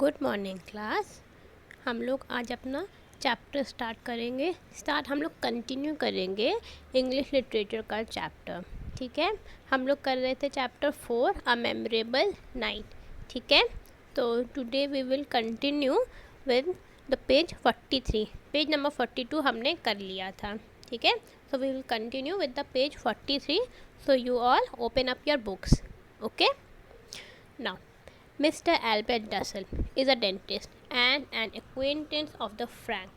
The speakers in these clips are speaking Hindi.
Good morning class. हम लोग आज अपना चैप्टर स्टार्ट करेंगे। हम लोग कंटिन्यू करेंगे इंग्लिश लिटरेचर का चैप्टर। ठीक है, हम लोग कर रहे थे चैप्टर 4 अ मेमोरेबल नाइट। ठीक है, तो today we will continue with the page 43। Page number 42 हमने कर लिया था। ठीक है, so we will continue with the page 43। So you all open up your books. Okay, now Mr. Albert Dussel is a dentist and an acquaintance of the Frank,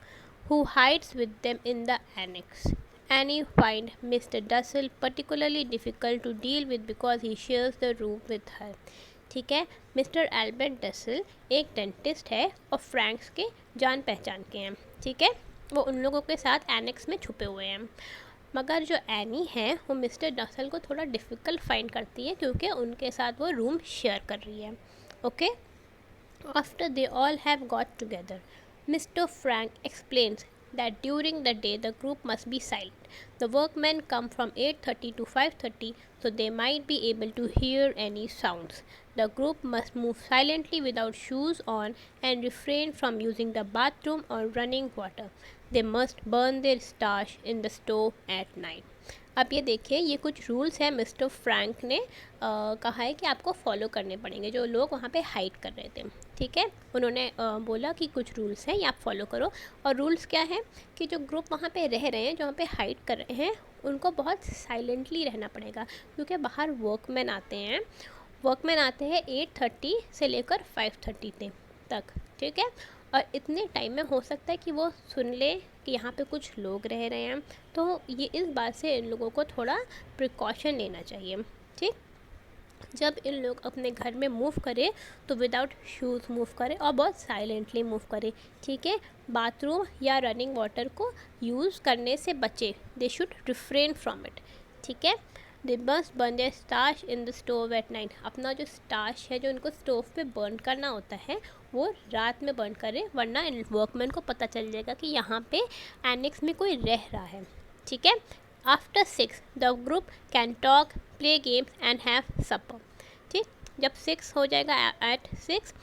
who hides with them in the annex. Annie finds Mr. Dussel particularly difficult to deal with because he shares the room with her. ठीक है, मिस्टर एल्बर्ट डसल एक डेंटिस्ट है और फ्रैंक्स के जान पहचान के हैं। ठीक है, वो उन लोगों के साथ एनेक्स में छुपे हुए हैं। मगर जो एनी है वो मिस्टर डसल को थोड़ा डिफ़िकल्ट फाइंड करती है क्योंकि उनके साथ वो रूम शेयर कर रही है। Okay, after they all have got together, Mr. Frank explains that during the day the group must be silent. The workmen come from 8:30 to 5:30, so they might be able to hear any sounds. The group must move silently without shoes on and refrain from using the bathroom or running water. They must burn their stash in the stove at night. अब ये देखिए, ये कुछ रूल्स हैं मिस्टर फ्रैंक ने कहा है कि आपको फॉलो करने पड़ेंगे। जो लोग वहाँ पे हाइड कर रहे थे, ठीक है, उन्होंने बोला कि कुछ रूल्स हैं, ये आप फॉलो करो। और रूल्स क्या है कि जो ग्रुप वहाँ पे रह रहे हैं, जो वहाँ पे हाइड कर रहे हैं, उनको बहुत साइलेंटली रहना पड़ेगा क्योंकि बाहर वर्कमैन आते हैं। वर्कमैन आते हैं 8:30 से लेकर 5:30 तक। ठीक है, और इतने टाइम में हो सकता है कि वो सुन ले कि यहाँ पे कुछ लोग रह रहे हैं, तो ये इस बात से इन लोगों को थोड़ा प्रिकॉशन लेना चाहिए। ठीक, जब इन लोग अपने घर में मूव करें तो विदाउट शूज़ मूव करें और बहुत साइलेंटली मूव करें। ठीक है, बाथरूम या रनिंग वाटर को यूज़ करने से बचे। They should refrain from it. ठीक है, they must burn their stash in the stove at night. अपना जो स्टाश है जो उनको स्टोव पे बर्न करना होता है वो रात में बर्न करें, वरना इन वर्कमैन को पता चल जाएगा कि यहाँ पे एनेक्स में कोई रह रहा है। ठीक है, after 6 the group can talk, play games and have supper. ठीक, जब 6 हो जाएगा, एट 6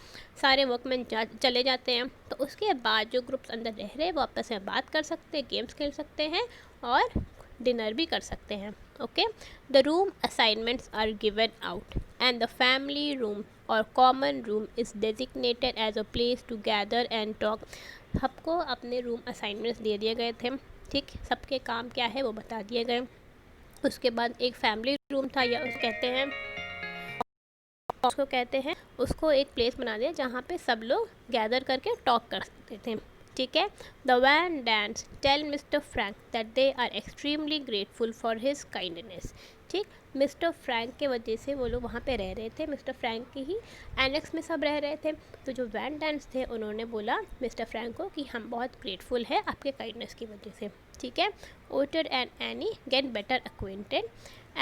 सारे वर्कमैन चले जाते हैं, तो उसके बाद जो ग्रुप्स अंदर रह रहे हैं वो आपस में बात कर सकते हैं, गेम्स खेल सकते हैं और डिनर भी कर सकते हैं। Okay, the room assignments are given out and the family room और common room is designated as a place to gather and talk. सबको अपने रूम असाइनमेंट्स दे दिए गए थे। ठीक, सबके काम क्या है वो बता दिए गए। उसके बाद एक फैमिली रूम था, या उसको कहते हैं उसको एक प्लेस बना दिया जहाँ पे सब लोग गैदर करके टॉक कर सकते थे। ठीक है, the Van Daans tell mister Frank that they are extremely grateful for his kindness. ठीक, मिस्टर फ्रैंक के वजह से वो लोग वहाँ पे रह रहे थे। मिस्टर फ्रैंक के ही एनेक्स में सब रह रहे थे, तो जो वैन डैंस थे उन्होंने बोला मिस्टर फ्रैंक को कि हम बहुत ग्रेटफुल है आपके काइंडनेस की वजह से। ठीक है, Otter and Anne get better acquainted.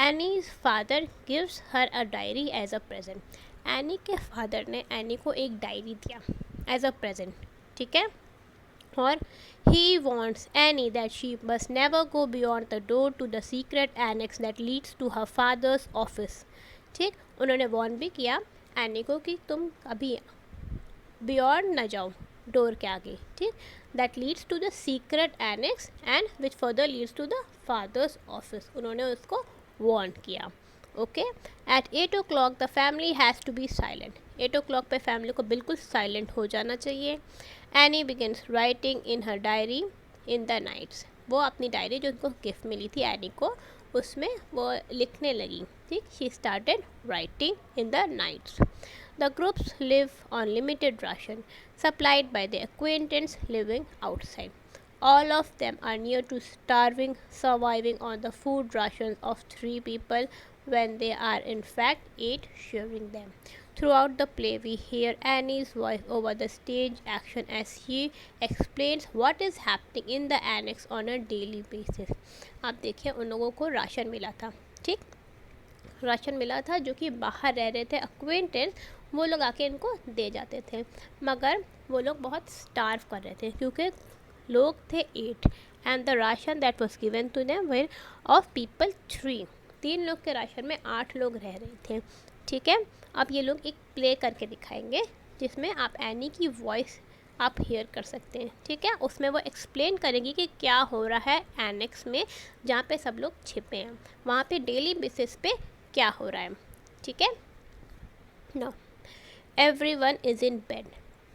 Anne's father gives her a diary as a present. Anne के फादर ने एनी को एक डायरी दिया एज अ प्रेजेंट। ठीक है, और he wants Annie that she must never go beyond the door to the secret annex that leads to her father's office. ठीक, उन्होंने वॉर्न भी किया एनी को कि तुम अभी बियॉन्ड ना जाओ डोर के आगे। ठीक, that leads to the secret annex and which further leads to the father's office. उन्होंने उसको वॉर्न किया। Okay, at 8 o'clock the family has to be silent. 8 o'clock पे फैमिली को बिल्कुल साइलेंट हो जाना चाहिए। Anne begins writing in her diary in the nights. वो अपनी डायरी जो उनको गिफ्ट मिली थी एनी को, उसमें वो लिखने लगी। ठीक, she started writing in the nights. The groups live on limited ration supplied by the acquaintance living outside. All of them are near to starving, surviving on the food rations of 3 people when they are in fact 8 sharing them. Throughout the play, we hear Annie's voice over the stage action as he explains what is happening in the annex on a daily basis. आप देखिए, उन लोगों को राशन मिला था। ठीक, राशन मिला था जो कि बाहर रह रहे थे एक्वेंटेंस, वो लोग आके इनको दे जाते थे, मगर वो लोग बहुत स्टार्व कर रहे थे क्योंकि लोग थे 8 and the ration that was given to them were of people 3। 3 लोग के राशन में 8 लोग रह रहे थे। ठीक है, अब ये लोग एक प्ले करके दिखाएंगे जिसमें आप एनी की वॉइस आप हेयर कर सकते हैं, ठीक है। उसमें वो एक्सप्लेन करेंगी कि क्या हो रहा है एनेक्स में, जहाँ पे सब लोग छिपे हैं, वहाँ पे डेली बेसिस पे क्या हो रहा है, ठीक है। No everyone is in bed.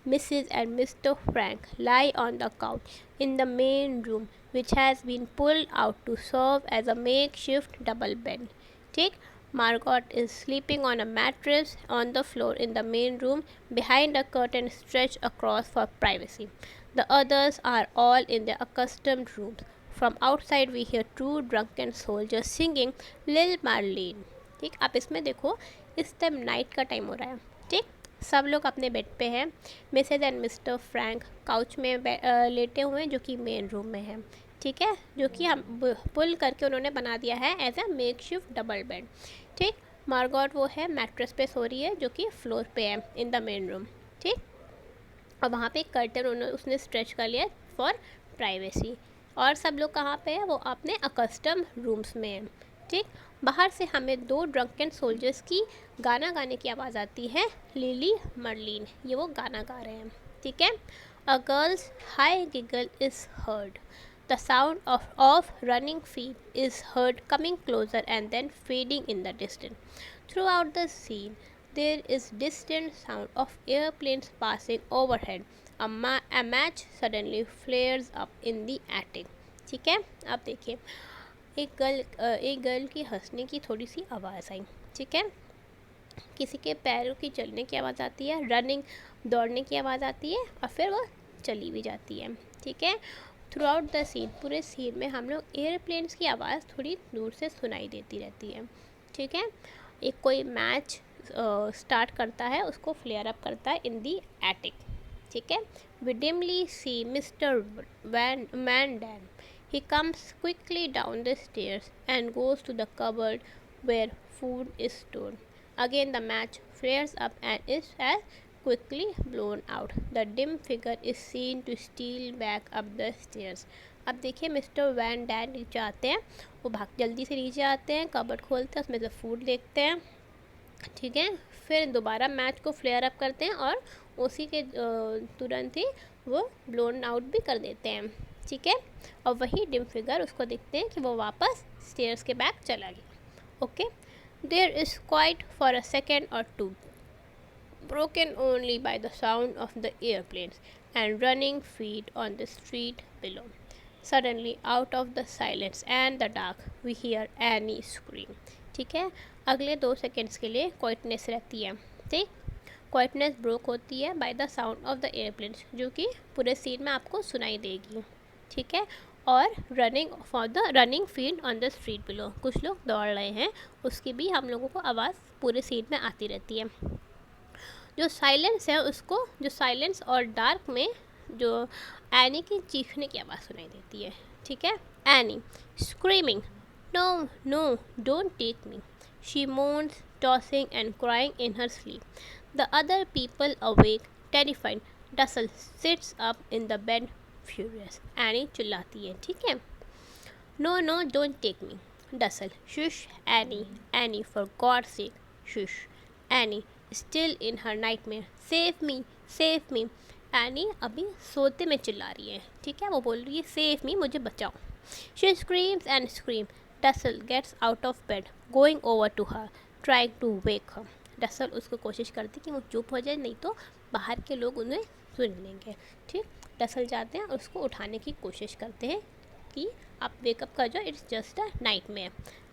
Mrs. and Mr. Frank lie on the couch in the main room, which has been pulled out to serve as a makeshift double bed. ठीक, Margot is sleeping on a mattress on the floor in the main room behind a curtain stretched across for privacy. The others are all in their accustomed rooms. From outside we hear two drunken soldiers singing Lil Marlene. ठीक, आप इसमें देखो, इस टाइम नाइट का टाइम हो रहा है, ठीक। सब लोग अपने बेड पे हैं। Mrs and Mr Frank couch में लेटे हुए हैं, जो कि मेन रूम में है, ठीक है, जो कि हम पुल करके उन्होंने बना दिया है as a makeshift double bed, ठीक। मार्गॉट वो है मैट्रेस पे सो रही है, जो कि फ्लोर पे है इन द मेन रूम, ठीक। और वहाँ पे कर्टन उसने स्ट्रेच कर लिया फॉर प्राइवेसी। और सब लोग कहाँ पे है, वो अपने अकस्टम रूम्स में हैं, ठीक। बाहर से हमें दो ड्रंकन सोल्जर्स की गाना गाने की आवाज़ आती है, लिली मर्लिन, ये वो गाना गा रहे हैं, ठीक है। A girl's high giggle is heard, the sound of running feet is heard coming closer and then fading in the distance. Throughout the scene there is distant sound of airplanes passing overhead. A match suddenly flares up in the attic. ठीक है, अब देखिए, एक गर्ल की हंसने की थोड़ी सी आवाज़ आई, ठीक है। किसी के पैरों की चलने की आवाज़ आती है, रनिंग दौड़ने की आवाज़ आती है, और फिर वो चली भी जाती है, ठीक है। थ्रू आउट द सीन, पूरे सीन में हम लोग एयरप्लेन्स की आवाज़ थोड़ी दूर से सुनाई देती रहती है, ठीक है। एक कोई मैच स्टार्ट करता है, उसको फ्लेयर अप करता है इन दी एटिक, ठीक है। We dimly see Mr van Daan, he comes quickly down the stairs and goes to the cupboard where food is stored. Again the match flares up and is as quickly blown out. The dim figure is seen to steal back up the stairs. अब देखिए, मिस्टर वैन डैन नीचे आते हैं, वो जल्दी से नीचे आते हैं, कबर्ड खोलते हैं, उसमें से फूड देखते हैं, ठीक है। फिर दोबारा मैच को फ्लेयर अप करते हैं और उसी के तुरंत ही वो ब्लोन आउट भी कर देते हैं, ठीक है। और वही डिम फिगर उसको देखते हैं कि वो वापस स्टेयर्स के बैक चला गया, okay. There is quiet for a second और two, broken only by the sound of the airplanes and running feet on the street below. Suddenly, out of the silence and the dark, we hear Annie scream. ठीक है, अगले 2 सेकेंड्स के लिए क्वाइटनेस रहती है, ठीक। क्वाइटनेस ब्रोक होती है by the sound of the airplanes, जो कि पूरे सीन में आपको सुनाई देगी, ठीक है। और running field on the street below, कुछ लोग दौड़ रहे हैं, उसकी भी हम लोगों को आवाज़ पूरे सीन में आती रहती है। जो साइलेंस है उसको, जो साइलेंस और डार्क में जो एनी की चीखने की आवाज़ सुनाई देती है, ठीक है। Anne screaming, no no don't take me, she moans tossing and crying in her sleep. The other people awake terrified. Dussel sits up in the bed furious. Anne चिल्लाती है, ठीक है। No no don't take me. Dussel shush Anne, Anne for God sake shush. Anne still in her nightmare, save me save me. Anne अभी सोते में चिल्ला रही है, ठीक है, वो बोल रही है सेव मी, मुझे बचाओ. She screams and scream. Dussel gets out of bed, going over to her, trying to wake her. Dussel उसको कोशिश करती कि वो चुप हो जाए, नहीं तो बाहर के लोग उन्हें सुन लेंगे, ठीक। डसल जाते हैं और उसको उठाने की कोशिश करते हैं कि आप वेकअप कर जाओ, it's just a nightmare.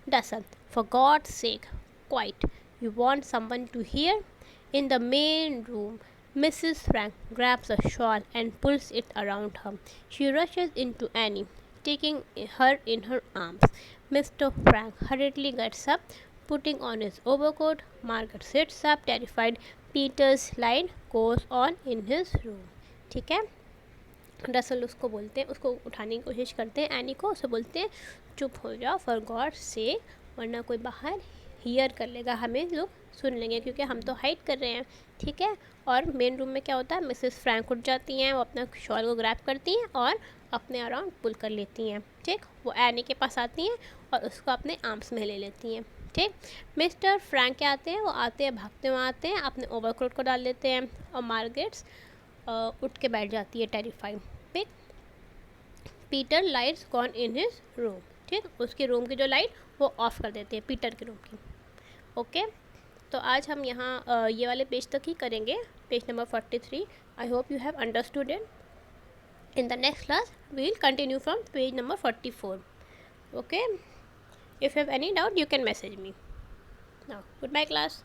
Dussel for God sake quiet, you want someone to hear? In the main room, Mrs. Frank grabs a shawl and pulls it around her. She rushes into Annie, taking her in her arms. Mr. Frank hurriedly gets up, putting on his overcoat. Margaret sits up, terrified. Peter's light goes on in his room. ठीक है, डसल उसको बोलते हैं, उसको उठाने की कोशिश करते हैं एनी को, उसे बोलते हैं चुप हो जाओ फॉर गॉड से, वरना कोई बाहर हियर कर लेगा, हमें लोग सुन लेंगे, क्योंकि हम तो हाइड कर रहे हैं, ठीक है। और मेन रूम में क्या होता है, मिसेस फ्रैंक उठ जाती हैं, वो अपना शॉल को ग्रैब करती हैं और अपने अराउंड पुल कर लेती हैं, ठीक। वो एनी के पास आती हैं और उसको अपने आर्म्स में ले लेती हैं, ठीक। मिस्टर फ्रैंक क्या आते हैं, वो आते हैं, भागते हुए आते हैं, अपने ओवरकोट को डाल लेते हैं और मार्गरेट्स उठ के बैठ जाती है टेरिफाइड। ठीक। Peter lights gone in his room. ठीक, उसके रूम की जो लाइट वो ऑफ कर देते हैं, पीटर के रूम की। ओके, तो आज हम यहाँ ये वाले पेज तक ही करेंगे, page number 43। I hope you have understood it. In the next class, we will continue from page number 44. Okay? If you have any doubt, you can message me. Now, goodbye class.